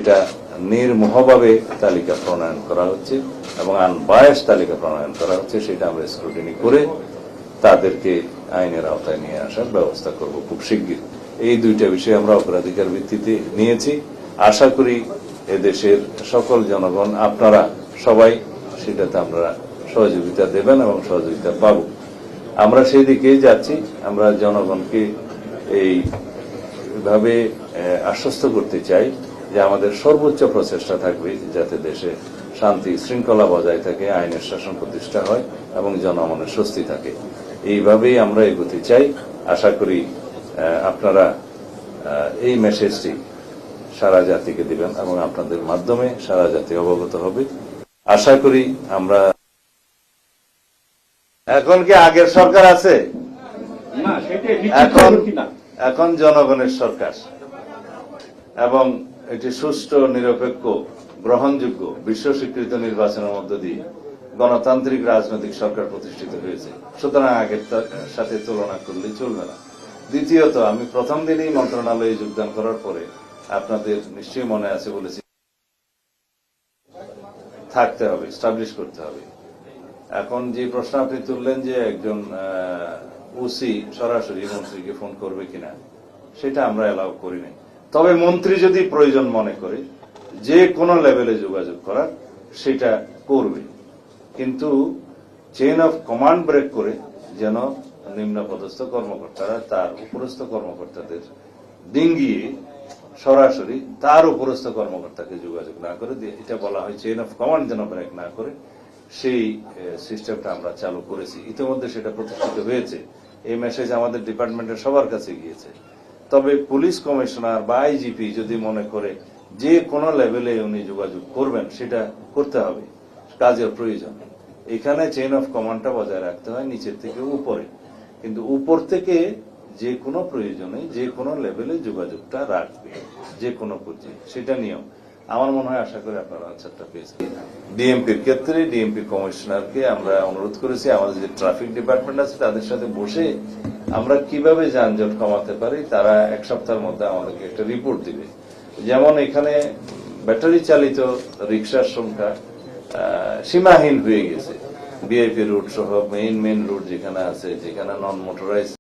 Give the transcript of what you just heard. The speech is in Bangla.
সেটা নির্মোহভাবে তালিকা প্রণয়ন করা হচ্ছে এবং আনবায়াস তালিকা প্রণয়ন করা হচ্ছে, সেটা আমরা স্ক্রুটিনি করে তাদেরকে আইনের আওতায় নিয়ে আসার ব্যবস্থা করব খুব শিগগির। এই দুইটা বিষয় আমরা অগ্রাধিকার ভিত্তিতে নিয়েছি। আশা করি এদেশের সকল জনগণ, আপনারা সবাই সেটাতে আমরা সহযোগিতা দেবেন এবং সহযোগিতা পাব। আমরা সেই দিকেই যাচ্ছি। আমরা জনগণকে এইভাবে আশ্বস্ত করতে চাই যে আমাদের সর্বোচ্চ প্রচেষ্টা থাকবে যাতে দেশে শান্তি শৃঙ্খলা বজায় থাকে, আইনের শাসন প্রতিষ্ঠা হয় এবং জনমনের স্বস্তি থাকে। এইভাবেই আমরা এগোতে চাই। আশা করি আপনারা এই মেসেজটি সারা জাতিকে দিবেন এবং আপনাদের মাধ্যমে সারা জাতি অবগত হবে। আশা করি আমরা। এখন কি আগের সরকার আছে? এখন জনগণের সরকার এবং এটি সুষ্ঠু, নিরপেক্ষ, গ্রহণযোগ্য, বিশ্ব স্বীকৃত নির্বাচনের মধ্য দিয়ে গণতান্ত্রিক রাজনৈতিক সরকার প্রতিষ্ঠিত হয়েছে। সুতরাং আগের সাথে তুলনা করলে চলবে না। দ্বিতীয়ত, আমি প্রথম দিনেই মন্ত্রণালয়ে যোগদান করার পরে আপনাদের নিশ্চয়ই মনে আছে বলেছি থাকতে হবে, স্টাবলিশ করতে হবে। এখন যে প্রশ্ন আপনি তুললেন যে একজন ওসি সরাসরি মন্ত্রীকে ফোন করবে কিনা, সেটা আমরা এলাও করি নাই। তবে মন্ত্রী যদি প্রয়োজন মনে করে যে কোনো লেভেলে যোগাযোগ করার, সেটা করবে, কিন্তু চেইন অফ কমান্ড ব্রেক করে যেন নিম্নপদস্থ কর্মকর্তারা তার উপরস্থ কর্মকর্তাদের ডিঙ্গিয়ে সরাসরি তার উপরস্থ কর্মকর্তাকে যোগাযোগ না করে, এটা বলা হয় চেইন অফ কমান্ড যেন ব্রেক না করে, সেই সিস্টেমটা আমরা চালু করেছি। ইতিমধ্যে সেটা প্রতিষ্ঠিত হয়েছে। এই মেসেজ আমাদের ডিপার্টমেন্টের সবার কাছে গিয়েছে। তবে পুলিশ কমিশনার বা আইজিপি যদি মনে করে যে কোনো লেভেলে উনি যোগাযোগ করবেন, সেটা করতে হবে কাজের প্রয়োজন। এখানে চেইন অফ কমান্ডটা বজায় রাখতে হয় নিচের থেকে উপরে, কিন্তু উপর থেকে যে কোনো প্রয়োজনে যে কোনো লেভেলে যোগাযোগটা রাখবে, যে কোনো পর্যায়ে, সেটা নিয়ম। আমার মনে হয়, আশা করি আপনারা আনসারটা পেয়েছেন। ডিএমপির ক্ষেত্রে ডিএমপি কমিশনারকে আমরা অনুরোধ করেছি আমাদের যে ট্রাফিক ডিপার্টমেন্ট আছে তাদের সাথে বসে আমরা কিভাবে যানজট কমাতে পারি, তারা এক সপ্তাহের মধ্যে আমাদেরকে একটা রিপোর্ট দিবে। যেমন এখানে ব্যাটারি চালিত রিক্সার সংখ্যা সীমাহীন হয়ে গেছে। বিআইপি রুট সহ মেইন রুট যেখানে আছে, যেখানে নন মোটরাইজ